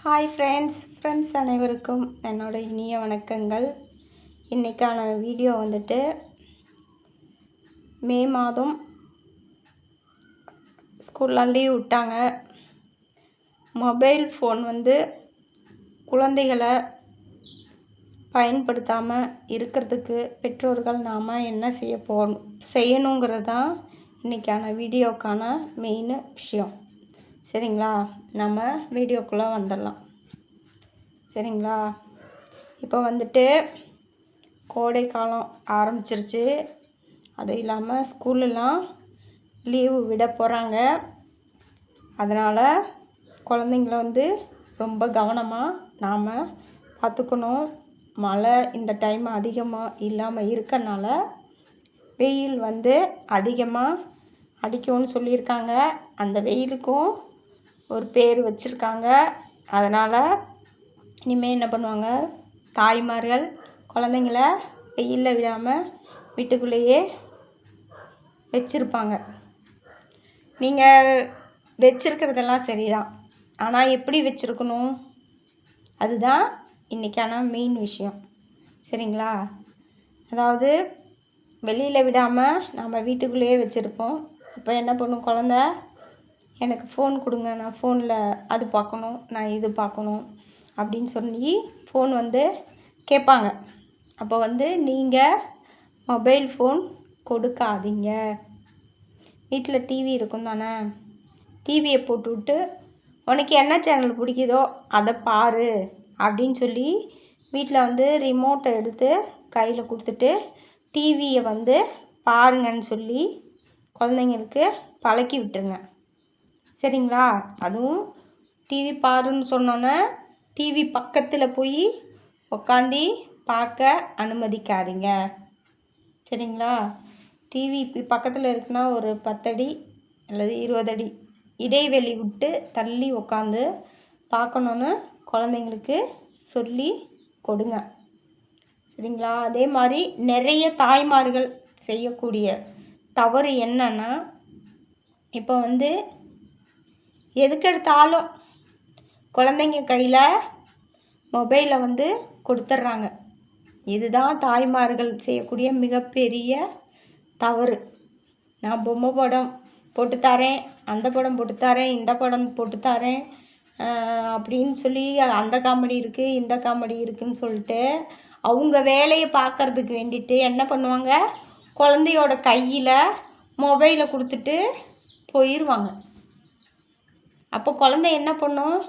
Hi friends அனைவருக்கும் என்னோட இனிய வணக்கங்கள். இன்றைக்கான வீடியோ வந்துட்டு மே மாதம் ஸ்கூல்லாம் லீவ் விட்டாங்க. மொபைல் ஃபோன் குழந்தைகளை பயன்படுத்தாமல் இருக்கிறதுக்கு பெற்றோர்கள் நாம் என்ன செய்யணுங்கிறது தான் இன்றைக்கான வீடியோக்கான மெயின் விஷயம். சரிங்களா, நம்ம வீடியோக்குள்ளே வந்துடலாம். சரிங்களா, இப்போ கோடை காலம் ஆரம்பிச்சிருச்சு. அது இல்லாமல் ஸ்கூலெலாம் லீவு விட போகிறாங்க. அதனால் குழந்தைங்கள ரொம்ப கவனமாக நாம் பார்த்துக்கணும். மழை இந்த டைம் அதிகமாக இல்லாமல் இருக்கறனால வெயில் அதிகமாக அடிக்கும்னு சொல்லியிருக்காங்க. அந்த வெயிலுக்கும் ஒரு பேர் வச்சுருக்காங்க. அதனால் இனிமேல் என்ன பண்ணுவாங்க, தாய்மார்கள் குழந்தைங்கள வெயிலில் விடாமல் வீட்டுக்குள்ளேயே வச்சுருப்பாங்க. நீங்கள் வச்சுருக்கிறதெல்லாம் சரிதான், ஆனால் எப்படி வச்சுருக்கணும் அதுதான் இன்றைக்கான மெயின் விஷயம். சரிங்களா, அதாவது வெளியில் விடாமல் நம்ம வீட்டுக்குள்ளேயே வச்சுருப்போம். இப்போ என்ன பண்ணும் குழந்த, எனக்கு ஃபோன் கொடுங்க, நான் ஃபோனில் அது பார்க்கணும், நான் இது பார்க்கணும் அப்படின்னு சொல்லி ஃபோன் கேட்பாங்க. அப்போ நீங்கள் மொபைல் ஃபோன் கொடுக்காதீங்க. வீட்டில் டிவி இருக்கும் தானே, டிவியை போட்டுவிட்டு உனக்கு என்ன சேனல் பிடிக்குதோ அதை பாரு அப்படின்னு சொல்லி வீட்டில் ரிமோட்டை எடுத்து கையில் கொடுத்துட்டு டிவியை பாருங்கன்னு சொல்லி குழந்தைங்களுக்கு பழக்கி விட்டுருங்க. சரிங்களா, அதுவும் டிவி பாருன்னு சொன்னோன்னே டிவி பக்கத்தில் போய் உக்காந்து பார்க்க அனுமதிக்காதீங்க. சரிங்களா, டிவி பக்கத்தில் இருக்குன்னா ஒரு 10 அடி அல்லது 20 அடி இடைவெளி விட்டு தள்ளி உக்காந்து பார்க்கணுன்னு குழந்தைங்களுக்கு சொல்லி கொடுங்க. சரிங்களா, அதே மாதிரி நிறைய தாய்மார்கள் செய்யக்கூடிய தவறு என்னன்னா, இப்போ எதுக்கெடுத்தாலும் குழந்தைங்க கையில் மொபைலை கொடுத்துட்றாங்க. இதுதான் தாய்மார்கள் செய்யக்கூடிய மிகப்பெரிய தவறு. நான் பொம்மை படம் போட்டுத்தரேன், அந்த படம் போட்டுத்தரேன், இந்த படம் போட்டுத்தரேன் அப்படின்னு சொல்லி அந்த காமெடி இருக்குது இந்த காமெடி இருக்குதுன்னு சொல்லிட்டு அவங்க வேலையை பார்க்குறதுக்கு வேண்டிட்டு என்ன பண்ணுவாங்க, குழந்தையோட கையில் மொபைலை கொடுத்துட்டு போயிடுவாங்க. அப்போ குழந்தை என்ன பண்ணும்,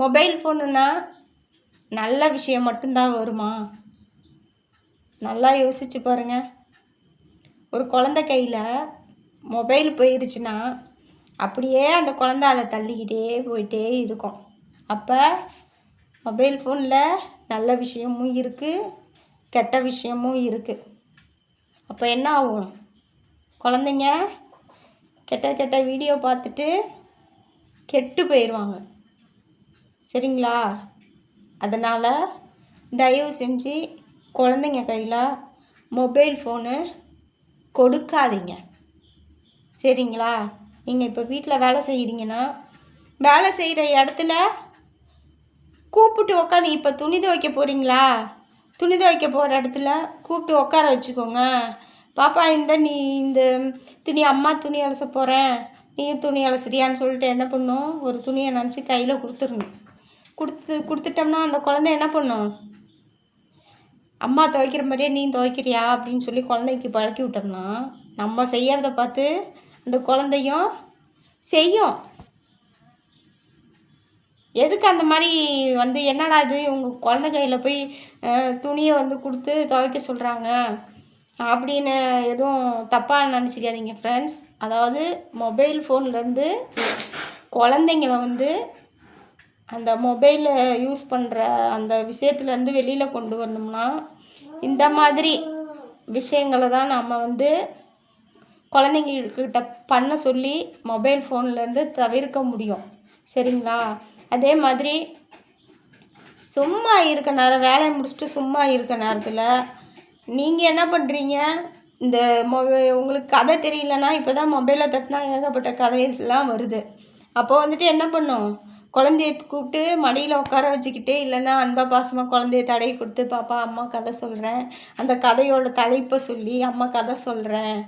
மொபைல் ஃபோனுன்னா நல்ல விஷயம் மட்டும்தான் வருமா? நல்லா யோசிச்சு பாருங்கள். ஒரு குழந்தை கையில் மொபைல் போயிடுச்சுன்னா அப்படியே அந்த குழந்தை அதை தள்ளிக்கிட்டே போயிட்டே இருக்கும். அப்போ மொபைல் ஃபோனில் நல்ல விஷயமும் இருக்குது, கெட்ட விஷயமும் இருக்குது. அப்போ என்ன ஆகும், குழந்தைங்க கெட்ட வீடியோ பார்த்துட்டு கெட்டு போயிடுவாங்க. சரிங்களா, அதனால் தயவு செஞ்சு குழந்தைங்க கையில் மொபைல் ஃபோனு கொடுக்காதீங்க. சரிங்களா, நீங்கள் இப்போ வீட்டில் வேலை செய்கிறீங்கன்னா வேலை செய்கிற இடத்துல கூப்பிட்டு உட்காந்து, இப்போ துணி துவைக்க போகிறீங்களா, துணி துவைக்க போகிற இடத்துல கூப்பிட்டு உட்கார வச்சுக்கோங்க. பாப்பா நீ இந்த துணி அம்மா துணி அலச போகிறேன், நீ துணி அலசுறியான்னு சொல்லிட்டு என்ன பண்ணும், ஒரு துணியை நினச்சி கையில் கொடுத்துடணும். கொடுத்துட்டோம்னா அந்த குழந்தை என்ன பண்ணும், அம்மா துவைக்கிற மாதிரியே நீ துவைக்கிறியா அப்படின்னு சொல்லி குழந்தைக்கு பழக்கி விட்டோம்னா நம்ம செய்யறத பார்த்து அந்த குழந்தையும் செய்யும். எதுக்கு அந்த மாதிரி என்னடா இது உங்கள் குழந்தை கையில் போய் துணியை கொடுத்து துவைக்க சொல்கிறாங்க அப்படின்னு எதுவும் தப்பாக நினச்சிக்காதீங்க ஃப்ரெண்ட்ஸ். அதாவது மொபைல் ஃபோன்லேருந்து குழந்தைங்கள அந்த மொபைலை யூஸ் பண்ணுற அந்த விஷயத்துலேருந்து வெளியில் கொண்டு வரணும்னா இந்த மாதிரி விஷயங்களை தான் நம்ம குழந்தைங்கக்கிட்ட பண்ண சொல்லி மொபைல் ஃபோன்லேருந்து தவிர்க்க முடியும். சரிங்களா, அதே மாதிரி சும்மா இருக்க நேரம், வேலையை முடிச்சுட்டு சும்மா இருக்க நேரத்தில் நீங்கள் என்ன பண்ணுறீங்க, இந்த உங்களுக்கு கதை தெரியலன்னா இப்போ தான் மொபைலில் தட்டினா ஏகப்பட்ட கதையெல்லாம் வருது. அப்போ என்ன பண்ணும், குழந்தைய கூப்பிட்டு மடியில் உட்கார வச்சுக்கிட்டு, இல்லைன்னா அன்பா பாசமாக குழந்தைய தடவி கொடுத்து, பாப்பா அம்மா கதை சொல்கிறேன், அந்த கதையோட தலைப்பை சொல்லி அம்மா கதை சொல்கிறேன்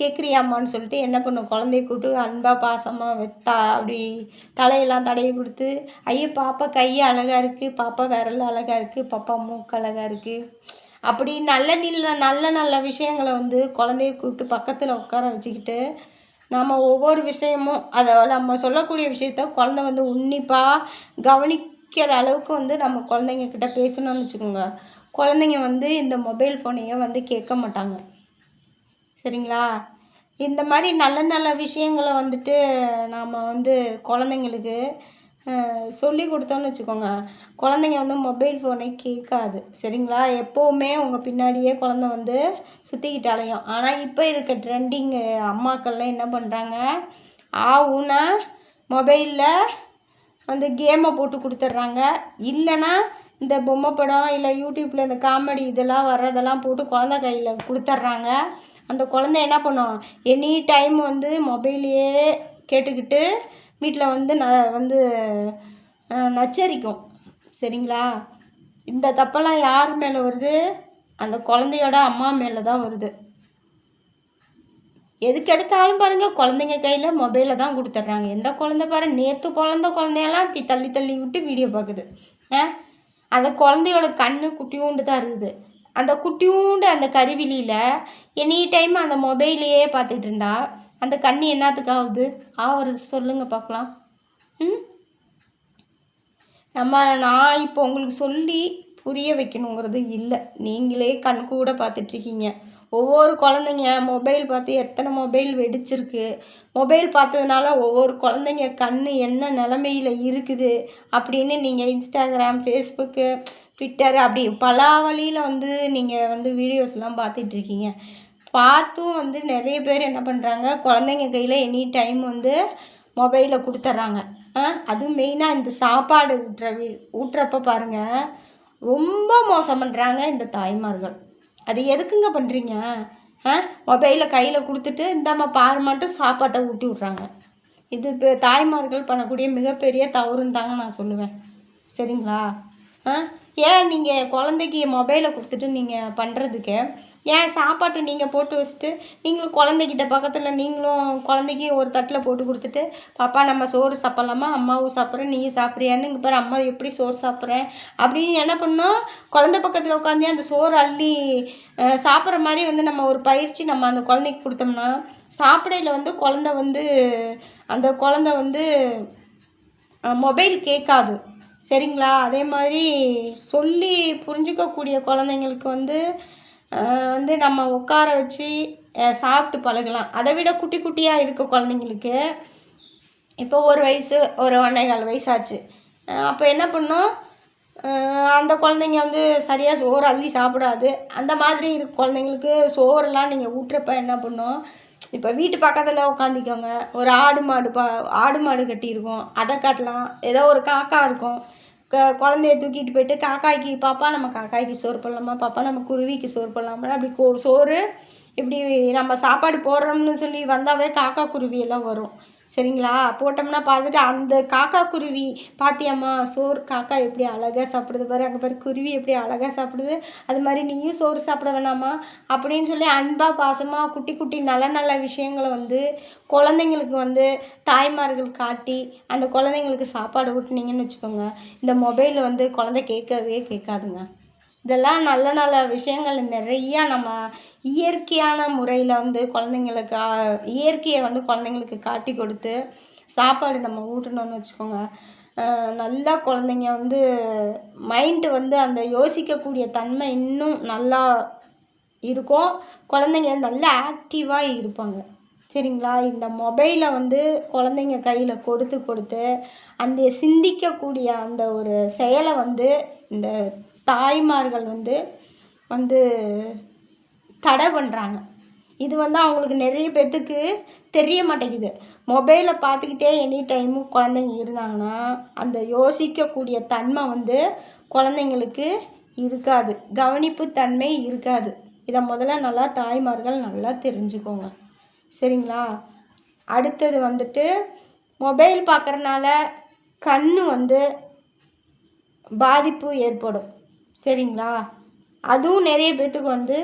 கேட்குறியாம்மான்னு சொல்லிட்டு என்ன பண்ணும், குழந்தைய கூப்பிட்டு அன்பா பாசமாக அப்படி தலையெல்லாம் தடவி கொடுத்து, ஐயோ பாப்பா கை அழகாக இருக்குது, பாப்பா விரல் அழகாக இருக்குது, பாப்பா மூக்கு அழகாக இருக்குது, அப்படி நல்ல நல்ல விஷயங்களை வந்து குழந்தைய கூப்பிட்டு பக்கத்தில் உட்கார வச்சுக்கிட்டு நம்ம ஒவ்வொரு விஷயமும் அதை நம்ம சொல்லக்கூடிய விஷயத்த குழந்தை வந்து உன்னிப்பாக கவனிக்கிற அளவுக்கு வந்து நம்ம குழந்தைங்கக்கிட்ட பேசணும்னு வச்சுக்கோங்க. குழந்தைங்க வந்து இந்த மொபைல் ஃபோனையே வந்து கேட்க மாட்டாங்க. சரிங்களா? இந்த மாதிரி நல்ல நல்ல விஷயங்களை வந்துட்டு நாம் வந்து குழந்தைங்களுக்கு சொல்லி கொடுத்தோன்னு வச்சுக்கோங்க, குழந்தைங்க வந்து மொபைல் ஃபோனை கேட்காது. சரிங்களா? எப்போவுமே உங்கள் பின்னாடியே குழந்த வந்து சுற்றிக்கிட்டு அலையும். ஆனால் இப்போ இருக்க ட்ரெண்டிங்கு அம்மாக்கள்லாம் என்ன பண்ணுறாங்க, ஊனா மொபைலில் வந்து கேமை போட்டு கொடுத்துட்றாங்க. இல்லைன்னா இந்த பொம்மை படம் இல்லை யூடியூப்பில் இந்த காமெடி இதெல்லாம் வர்றதெல்லாம் போட்டு குழந்த கையில் கொடுத்துட்றாங்க. அந்த குழந்தை என்ன பண்ணும், எனி டைம் வந்து மொபைலையே கேட்டுக்கிட்டு வீட்டில் வந்து நச்சரிக்கும். சரிங்களா? இந்த தப்பெல்லாம் யார் மேலே வருது, அந்த குழந்தையோட அம்மா மேலே தான் வருது. எதுக்கெடுத்தாலும் பாருங்கள் குழந்தைங்க கையில் மொபைலை தான் கொடுத்துட்றாங்க. எந்த குழந்தை பாருங்கள், நேற்று பிறந்த குழந்தையெல்லாம் இப்படி தள்ளி தள்ளி விட்டு வீடியோ பார்க்குது. அந்த குழந்தையோட கண்ணு குட்டியூண்டு தான் இருக்குது. அந்த குட்டியூண்டு அந்த கருவிலியில் எனி டைம் அந்த மொபைலையே பார்த்துட்டு இருந்தா அந்த கண்ணு என்னத்துக்கு ஆகுது சொல்லுங்கள் பார்க்கலாம். நான் இப்போ உங்களுக்கு சொல்லி புரிய வைக்கணுங்கிறது இல்லை, நீங்களே கண் கூட பார்த்துட்ருக்கீங்க. ஒவ்வொரு குழந்தைங்க மொபைல் பார்த்து எத்தனை மொபைல் வெடிச்சிருக்கு. மொபைல் பார்த்ததுனால ஒவ்வொரு குழந்தைங்க கண் என்ன நிலமையில் இருக்குது அப்படின்னு நீங்கள் இன்ஸ்டாகிராம், ஃபேஸ்புக்கு, ட்விட்டர் அப்படி பல வழியில் வந்து நீங்கள் வந்து வீடியோஸ்லாம் பார்த்துட்ருக்கீங்க. பார்த்தும் வந்து நிறைய பேர் என்ன பண்ணுறாங்க, குழந்தைங்க கையில் எனி டைம் வந்து மொபைலை கொடுத்துட்றாங்க. அதுவும் மெயினாக இந்த சாப்பாடு ஊட்டுறப்ப பாருங்கள், ரொம்ப மோசம் பண்ணுறாங்க இந்த தாய்மார்கள். அது எதுக்குங்க பண்ணுறீங்க? மொபைலில் கையில் கொடுத்துட்டு இந்தாம்மா பாரு மட்டும் சாப்பாட்டை ஊட்டி விட்றாங்க. இது இப்போ தாய்மார்கள் பண்ணக்கூடிய மிகப்பெரிய தவறுன்னு தாங்க நான் சொல்லுவேன். சரிங்களா? ஏன் நீங்கள் குழந்தைக்கு மொபைலை கொடுத்துட்டு நீங்கள் பண்ணுறதுக்கு ஏன் சாப்பாட்டை நீங்கள் போட்டு வச்சுட்டு நீங்களும் குழந்தைகிட்ட பக்கத்தில் நீங்களும் குழந்தைக்கு ஒரு தட்டில் போட்டு கொடுத்துட்டு, பாப்பா நம்ம சோறு சாப்பிட்லாமா, அம்மாவும் சாப்பிட்றேன் நீயும் சாப்பிட்றியான்னு, இங்கே பாரு அம்மா எப்படி சோறு சாப்பிட்றேன் அப்படின்னு என்ன பண்ணோம், குழந்தை பக்கத்தில் உட்காந்து அந்த சோறு அள்ளி சாப்பிட்ற மாதிரி வந்து நம்ம ஒரு பயிற்சி நம்ம அந்த குழந்தைக்கு கொடுத்தோம்னா, சாப்பிடையில் வந்து அந்த குழந்தை வந்து மொபைல் கேட்காது. சரிங்களா? அதே மாதிரி சொல்லி புரிஞ்சிக்கக்கூடிய குழந்தைங்களுக்கு வந்து நம்ம உட்கார வச்சு சாப்பிட்டு பழகலாம். அதை விட குட்டி குட்டியாக இருக்க குழந்தைங்களுக்கு இப்போ 1 வயசு, ஒரு 1.25 வயசாச்சு. அப்போ என்ன பண்ணும், அந்த குழந்தைங்க வந்து சரியாக சோறு அள்ளி சாப்பிடாது. அந்த மாதிரி இருக்க குழந்தைங்களுக்கு சோறெல்லாம் நீங்கள் ஊட்டுறப்ப என்ன பண்ணும், இப்போ வீட்டு பக்கத்தில் உட்காந்துக்கோங்க, ஒரு ஆடு மாடு கட்டியிருக்கோம், அதை காட்டலாம். ஏதோ ஒரு காக்கா இருக்கும், குழந்தைய தூக்கிட்டு போயிட்டு காக்காய்க்கு, பாப்பா நம்ம காக்காய்க்கு சோறு போடலாமா, பாப்பா நம்ம குருவிக்கு சோறு போடலாமா, அப்படி சோறு இப்படி நம்ம சாப்பாடு போடுறோம்னு சொல்லி வந்தாவே காக்கா குருவியெல்லாம் வரும். சரிங்களா? போட்டோம்னா பார்த்துட்டு அந்த காக்கா குருவி பாத்தியம்மா சோறு காக்கா எப்படி அழகாக சாப்பிடுது பாரு, அங்கே பாரு குருவி எப்படி அழகாக சாப்பிடுது, அது மாதிரி நீயும் சோறு சாப்பிட வேணாமா அப்படின்னு சொல்லி அன்பாக பாசமாக குட்டி குட்டி நல்ல நல்ல விஷயங்களை வந்து குழந்தைங்களுக்கு வந்து தாய்மார்கள் காட்டி அந்த குழந்தைங்களுக்கு சாப்பாடு ஊட்டினீங்கன்னு வச்சுக்கோங்க, இந்த மொபைல் வந்து குழந்தை கேட்கவே கேட்காதுங்க. இதெல்லாம் நல்ல நல்ல விஷயங்கள் நிறையா நம்ம இயற்கையான முறையில் வந்து குழந்தைங்களுக்கு இயற்கையை வந்து குழந்தைங்களுக்கு காட்டி கொடுத்து சாப்பாடு நம்ம ஊட்டணும்னு வச்சுக்கோங்க, நல்லா குழந்தைங்க வந்து மைண்டு வந்து அந்த யோசிக்கக்கூடிய தன்மை இன்னும் நல்லா இருக்கும், குழந்தைங்க நல்லா ஆக்டிவாக இருப்பாங்க. சரிங்களா? இந்த மொபைலை வந்து குழந்தைங்க கையில் கொடுத்து அந்த சிந்திக்கக்கூடிய அந்த ஒரு செயலை வந்து இந்த தாய்மார்கள் வந்து தடை பண்ணுறாங்க. இது வந்து அவங்களுக்கு நிறைய பேர்த்துக்கு தெரிய மாட்டேங்குது. மொபைலை பார்த்துக்கிட்டே எனி டைமும் குழந்தைங்க இருந்தாங்கன்னா அந்த யோசிக்கக்கூடிய தன்மை வந்து குழந்தைங்களுக்கு இருக்காது, கவனிப்பு தன்மை இருக்காது. இதை முதல்ல நல்லா தாய்மார்கள் நல்லா தெரிஞ்சுக்கோங்க. சரிங்களா? அடுத்தது வந்துட்டு மொபைல் பார்க்குறனால கண்ணு வந்து பாதிப்பு ஏற்படும். சரிங்களா? அதுவும் நிறைய பேர்த்துக்கு வந்து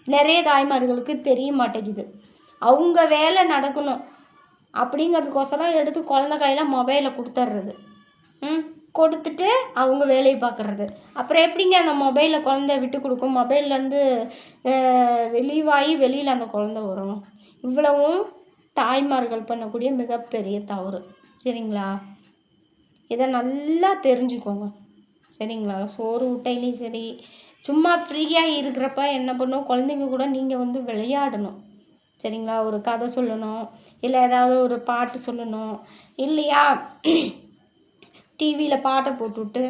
நிறைய தாய்மார்களுக்கு தெரிய மாட்டேங்குது. அவங்க வேலை நடக்கணும் அப்படிங்கிறதுக்கோசரம் எடுத்து குழந்த கையில் மொபைலை கொடுத்துட்றது. கொடுத்துட்டு அவங்க வேலையை பார்க்குறது. அப்புறம் எப்படிங்க அந்த மொபைலை குழந்தை விட்டு கொடுக்கும்? மொபைல்லேருந்து வெளிவாகி வெளியில் அந்த குழந்த வரும். இவ்வளவும் தாய்மார்கள் பண்ணக்கூடிய மிகப்பெரிய தவறு. சரிங்களா? இதை நல்லா தெரிஞ்சுக்கோங்க. சரிங்களா? சோறு ஊட்டையிலையும் சரி, சும்மா ஃப்ரீயாக இருக்கிறப்ப என்ன பண்ணும், குழந்தைங்க கூட நீங்கள் வந்து விளையாடணும். சரிங்களா? ஒரு கதை சொல்லணும், இல்லை ஏதாவது ஒரு பாட்டு சொல்லணும். இல்லையா டிவியில் பாட்டை போட்டுவிட்டு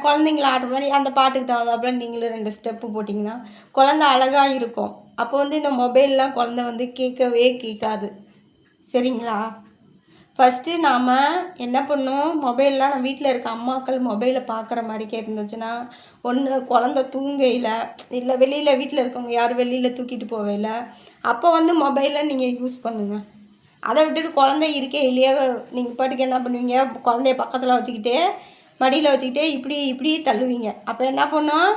குழந்தைங்கள ஆடுற மாதிரி அந்த பாட்டுக்கு தகுந்தாப்புல நீங்களும் 2 ஸ்டெப்பு போட்டிங்கன்னா குழந்த அழகாக இருக்கும். அப்போ வந்து இந்த மொபைல்லாம் குழந்த வந்து கேட்கவே கேட்காது. சரிங்களா? ஃபஸ்ட்டு நாம் என்ன பண்ணணும், மொபைல்லாம் நம்ம வீட்டில் இருக்க அம்மாக்கள் மொபைலை பார்க்குற மாதிரி கேட்டுருந்துச்சுன்னா, ஒன்று குழந்த தூங்கையில், இல்லை வெளியில் வீட்டில் இருக்கவங்க யாரும் வெளியில் தூக்கிட்டு போவையில், அப்போ வந்து மொபைலை நீங்கள் யூஸ் பண்ணுங்கள். அதை விட்டுட்டு குழந்தை இருக்கே இல்லையா, நீங்கள் பாட்டுக்கு என்ன பண்ணுவீங்க, குழந்தைய பக்கத்தில் வச்சுக்கிட்டு மடியில் வச்சுக்கிட்டு இப்படி தள்ளுவீங்க. அப்போ என்ன பண்ணோம்,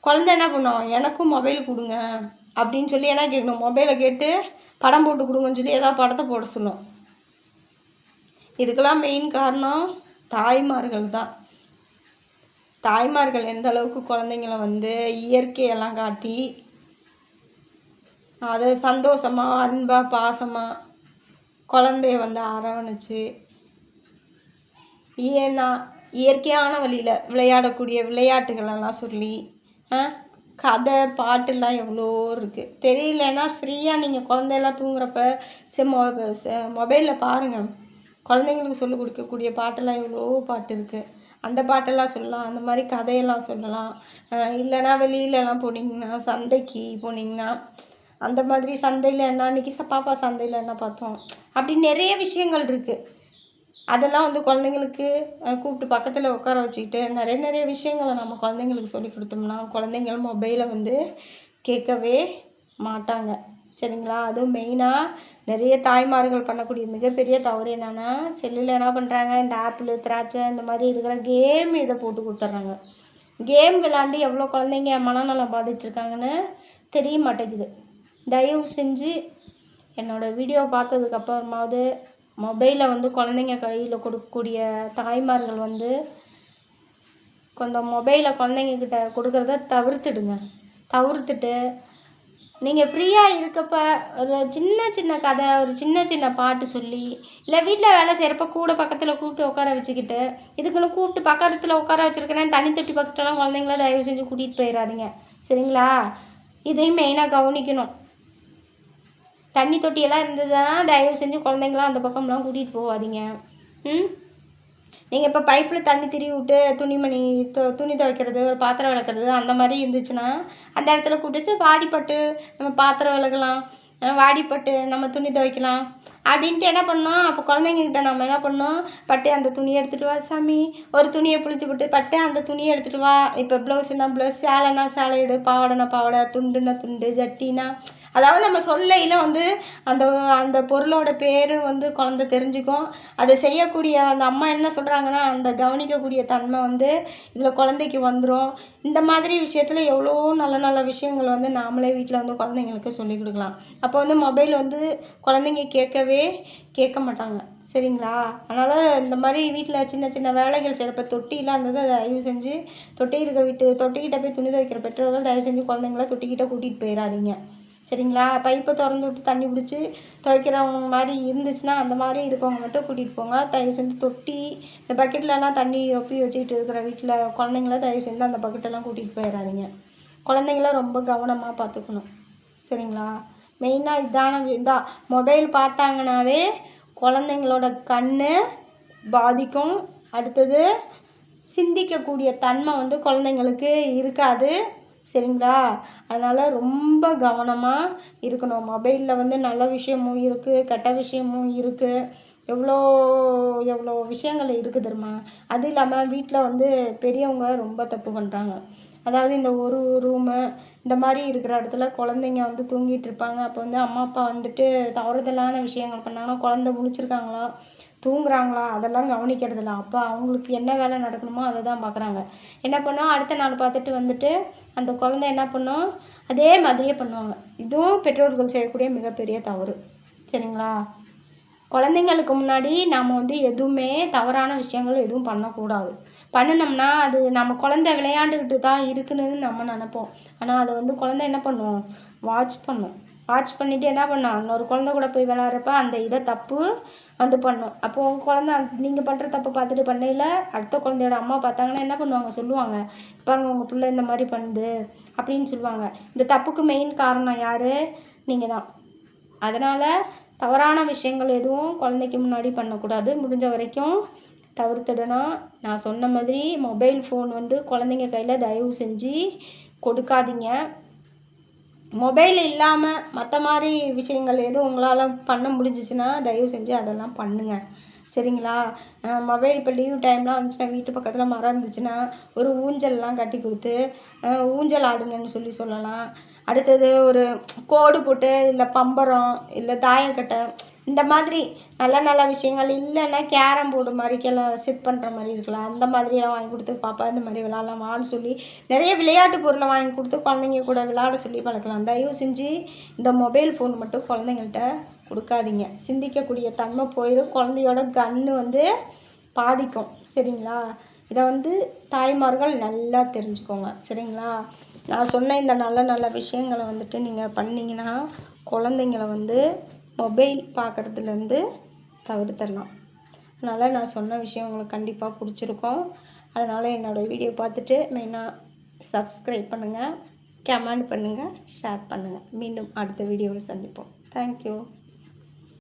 குழந்தை என்ன பண்ணும், எனக்கும் மொபைல் கொடுங்க அப்படின்னு சொல்லி என்ன கேட்கணும், மொபைலை கேட்டு படம் போட்டு கொடுங்கன்னு சொல்லி ஏதாவது படத்தை போட சொல்லும். இதுக்கெல்லாம் மெயின் காரணம் தாய்மார்கள் தான். தாய்மார்கள் எந்த அளவுக்கு குழந்தைங்கள வந்து இயற்கையெல்லாம் காட்டி அதை சந்தோஷமாக அன்பாக பாசமாக குழந்தைய வந்து அரவணைச்சு இயற்கையான வழியில் விளையாடக்கூடிய விளையாட்டுகளெல்லாம் சொல்லி கதை பாட்டுலாம் எவ்வளோ இருக்குது. தெரியலன்னா ஃப்ரீயாக நீங்கள் குழந்தையெல்லாம் தூங்குறப்ப மொபைலில் பாருங்கள். குழந்தைங்களுக்கு சொல்லிக் கொடுக்கக்கூடிய பாட்டெல்லாம் எவ்வளோ பாட்டு இருக்குது. அந்த பாட்டெல்லாம் சொல்லலாம், அந்த மாதிரி கதையெல்லாம் சொல்லலாம். இல்லைன்னா வெளியிலலாம் போனீங்கன்னா, சந்தைக்கு போனீங்கன்னா அந்த மாதிரி சந்தையில் என்ன அன்றைக்கி பாப்பா சந்தையில் என்ன பார்த்தோம், அப்படி நிறைய விஷயங்கள் இருக்குது. அதெல்லாம் வந்து குழந்தைங்களுக்கு கூப்பிட்டு பக்கத்தில் உட்கார வச்சுக்கிட்டு நிறைய விஷயங்களை நம்ம குழந்தைங்களுக்கு சொல்லி கொடுத்தோம்னா குழந்தைங்கள் மொபைலை வந்து கேட்கவே மாட்டாங்க. சரிங்களா? அதுவும் மெயினாக நிறைய தாய்மார்கள் பண்ணக்கூடிய மிகப்பெரிய தவறு என்னென்னா, செல்லில் என்ன பண்ணுறாங்க, இந்த ஆப்பிள் திராட்சை இந்த மாதிரி இருக்கிற கேம் இதை போட்டு கொடுத்துட்றாங்க. கேம் விளாண்டு எவ்வளோ குழந்தைங்க மனநலம் பாதிச்சிருக்காங்கன்னு தெரிய மாட்டேங்குது. தயவு செஞ்சு என்னோடய வீடியோ பார்த்ததுக்கப்புறமாவது மொபைலை வந்து குழந்தைங்க கையில் கொடுக்கக்கூடிய தாய்மார்கள் வந்து கொஞ்சம் மொபைலை குழந்தைங்கக்கிட்ட கொடுக்குறத தவிர்த்துட்டு நீங்கள் ஃப்ரீயாக இருக்கப்போ ஒரு சின்ன கதை, ஒரு சின்ன பாட்டு சொல்லி, இல்லை வீட்டில் வேலை செய்கிறப்ப கூட பக்கத்தில் கூப்பிட்டு உட்கார வச்சுக்கிட்டு, இதுக்குன்னு கூப்பிட்டு பக்கத்தில் உட்கார வச்சுருக்கிறேன் தண்ணி தொட்டி பக்கத்துலலாம் குழந்தைங்கள தயவு செஞ்சு கூட்டிகிட்டு போயிடாதீங்க. சரிங்களா? இதையும் மெயினாக கவனிக்கணும். தண்ணி தொட்டியெல்லாம் இருந்ததுன்னா தயவு செஞ்சு குழந்தைங்களாம் அந்த பக்கம்லாம் கூட்டிகிட்டு போகாதீங்க. நீங்கள் இப்போ பைப்பில் தண்ணி திரி விட்டு துணி துவைக்கிறது, ஒரு பாத்திரம் விளக்குறது அந்த மாதிரி இருந்துச்சுன்னா அந்த இடத்துல கூப்பிட்டு வாடிப்பட்டு நம்ம பாத்திரம் விளக்கலாம், வாடிப்பட்டு நம்ம துணி துவைக்கலாம் அப்படின்ட்டு என்ன பண்ணோம். அப்போ குழந்தைங்கக்கிட்ட நம்ம என்ன பண்ணோம், பட்டு அந்த துணியை எடுத்துகிட்டு வா சாமி, ஒரு துணியை பிடிச்சி விட்டு பட்டு அந்த துணியை எடுத்துகிட்டு வா. இப்போ ப்ளவுஸுனா ப்ளவுஸ், சேலைனா சேலை எடு, பாவாடைனா பாவாடை, துண்டுனா துண்டு, ஜட்டினா, அதாவது நம்ம சொல்லையில் வந்து அந்த அந்த பொருளோட பேர் வந்து குழந்தை தெரிஞ்சுக்கும். அதை செய்யக்கூடிய அந்த அம்மா என்ன சொல்கிறாங்கன்னா அந்த கவனிக்கக்கூடிய தன்மை வந்து இதில் குழந்தைக்கு வந்துடும். இந்த மாதிரி விஷயத்தில் எவ்வளோ நல்ல விஷயங்கள் வந்து நாமளே வீட்டில் வந்து குழந்தைங்களுக்கு சொல்லிக் கொடுக்கலாம். அப்போ வந்து மொபைல் வந்து குழந்தைங்க கேட்க மாட்டாங்க. சரிங்களா? அதனால் இந்த மாதிரி வீட்டில் சின்ன வேலைகள் செய்கிறப்ப தொட்டிலாம் இருந்தது அதை தயவு செஞ்சு தொட்டிக்கிட்ட போய் துணி துவைக்கிற பெற்றோர்கள் தயவு செஞ்சு குழந்தைங்கள தொட்டிக்கிட்ட கூட்டிகிட்டு போயிடாதீங்க. சரிங்களா? பைப்பை திறந்து விட்டு தண்ணி பிடிச்சி துவைக்கிறவங்க மாதிரி இருந்துச்சுன்னா அந்த மாதிரி இருக்கவங்க மட்டும் கூட்டிகிட்டு போங்க. தயவு செஞ்சு தொட்டி இந்த பக்கெட்லலாம் தண்ணி ஒப்பி வச்சுக்கிட்டு இருக்கிற வீட்டில் குழந்தைங்கள தயவு செஞ்சு அந்த பக்கெட்டெல்லாம் கூட்டிகிட்டு போயிடாதீங்க. குழந்தைங்கள ரொம்ப கவனமாக பார்த்துக்கணும். சரிங்களா? மெயினாக இதான் மொபைல் பார்த்தாங்கனாவே குழந்தைங்களோட கண் பாதிக்கும். அடுத்தது சிந்திக்கக்கூடிய தன்மை வந்து குழந்தைங்களுக்கு இருக்காது. சரிங்களா? அதனால் ரொம்ப கவனமாக இருக்கணும். மொபைலில் வந்து நல்ல விஷயமும் இருக்குது, கெட்ட விஷயமும் இருக்குது. எவ்வளோ விஷயங்கள் இருக்குது தெரியுமா? அது இல்லாமல் வீட்டில் வந்து பெரியவங்க ரொம்ப தப்பு பண்ணுறாங்க. அதாவது இந்த ஒரு ரூமு இந்த மாதிரி இருக்கிற இடத்துல குழந்தைங்க வந்து தூங்கிட்டு இருப்பாங்க. அப்போ வந்து அம்மா அப்பா வந்துட்டு தவறுதலான விஷயங்கள் பண்ணாங்கன்னா குழந்தை முழிச்சிருக்காங்களா தூங்குறாங்களா அதெல்லாம் கவனிக்கிறதில்ல. அப்போ அவங்களுக்கு என்ன வேலை நடக்கணுமோ அதை தான் பார்க்குறாங்க. என்ன பண்ணோம், அடுத்த நாள் பார்த்துட்டு வந்துட்டு அந்த குழந்தை என்ன பண்ணும், அதே மாதிரியே பண்ணுவாங்க. இதுவும் பெற்றோர்கள் செய்யக்கூடிய மிகப்பெரிய தவறு. சரிங்களா? குழந்தைங்களுக்கு முன்னாடி நாம் வந்து எதுவுமே தவறான விஷயங்கள் எதுவும் பண்ணக்கூடாது. பண்ணினோம்னா அது நம்ம குழந்தை விளையாண்டுக்கிட்டு தான் இருக்குன்னு நம்ம நினைப்போம். ஆனால் அதை வந்து குழந்தை என்ன பண்ணும், வாட்ச் பண்ணும். வாட்ச் பண்ணிவிட்டு என்ன பண்ணும், இன்னொரு குழந்தை கூட போய் விளையாடுறப்ப அந்த இதை தப்பு வந்து பண்ணும். அப்போது உங்கள் குழந்தை நீங்கள் பண்ணுற தப்பு பார்த்துட்டு பண்ணையில் அடுத்த குழந்தையோட அம்மா பார்த்தாங்கன்னா என்ன பண்ணுவாங்க, சொல்லுவாங்க, பாருங்க உங்கள் பிள்ளை இந்த மாதிரி பண்ணுது அப்படின்னு சொல்லுவாங்க. இந்த தப்புக்கு மெயின் காரணம் யார், நீங்கள் தான். அதனால் தவறான விஷயங்கள் எதுவும் குழந்தைக்கு முன்னாடி பண்ணக்கூடாது. முடிஞ்ச வரைக்கும் தவிர்த்துடணும். நான் சொன்ன மாதிரி மொபைல் ஃபோன் வந்து குழந்தைங்க கையில் தயவு செஞ்சு கொடுக்காதீங்க. மொபைல் இல்லாமல் மற்ற மாதிரி விஷயங்கள் எதுவும் உங்களால் பண்ண முடிஞ்சிச்சுன்னா தயவு செஞ்சு அதெல்லாம் பண்ணுங்கள். சரிங்களா? மொபைல் இப்போ லீவ் டைம்லாம் வந்துச்சுன்னா வீட்டு பக்கத்தில் மரம் இருந்துச்சுன்னா ஒரு ஊஞ்சல்லாம் கட்டி கொடுத்து ஊஞ்சல் ஆடுங்கன்னு சொல்லலாம். அடுத்தது ஒரு கோடு போட்டு இல்லை பம்பரம் இல்லை தாயக்கட்டை இந்த மாதிரி நல்ல நல்ல விஷயங்கள், இல்லைன்னா கேரம் போர்டு மாதிரிக்கெல்லாம் செட் பண்ணுற மாதிரி இருக்கலாம். அந்த மாதிரியெல்லாம் வாங்கி கொடுத்து பாப்பா இந்த மாதிரி விளாட்லாம் வான்னு சொல்லி நிறைய விளையாட்டு பொருளை வாங்கி கொடுத்து குழந்தைங்க கூட விளையாட சொல்லி பழக்கலாம். தயவு செஞ்சு இந்த மொபைல் ஃபோன் மட்டும் குழந்தைங்கள்ட்ட கொடுக்காதீங்க. சிந்திக்கக்கூடிய தன்மை போயிடும். குழந்தையோட கண்ணு வந்து பாதிக்கும். சரிங்களா? இதை வந்து தாய்மார்கள் நல்லா தெரிஞ்சுக்கோங்க. சரிங்களா? நான் சொன்ன இந்த நல்ல நல்ல விஷயங்களை வந்துட்டு நீங்கள் பண்ணிங்கன்னா குழந்தைங்கள வந்து மொபைல் பார்க்குறதுலேருந்து தவிர்த்திடலாம். அதனால் நான் சொன்ன விஷயம் உங்களுக்கு கண்டிப்பாக பிடிச்சிருக்கும். அதனால் என்னோடய வீடியோ பார்த்துட்டு மெயினாக சப்ஸ்கிரைப் பண்ணுங்கள், கமெண்ட் பண்ணுங்கள், ஷேர் பண்ணுங்கள். மீண்டும் அடுத்த வீடியோவில் சந்திப்போம். தேங்க்யூ.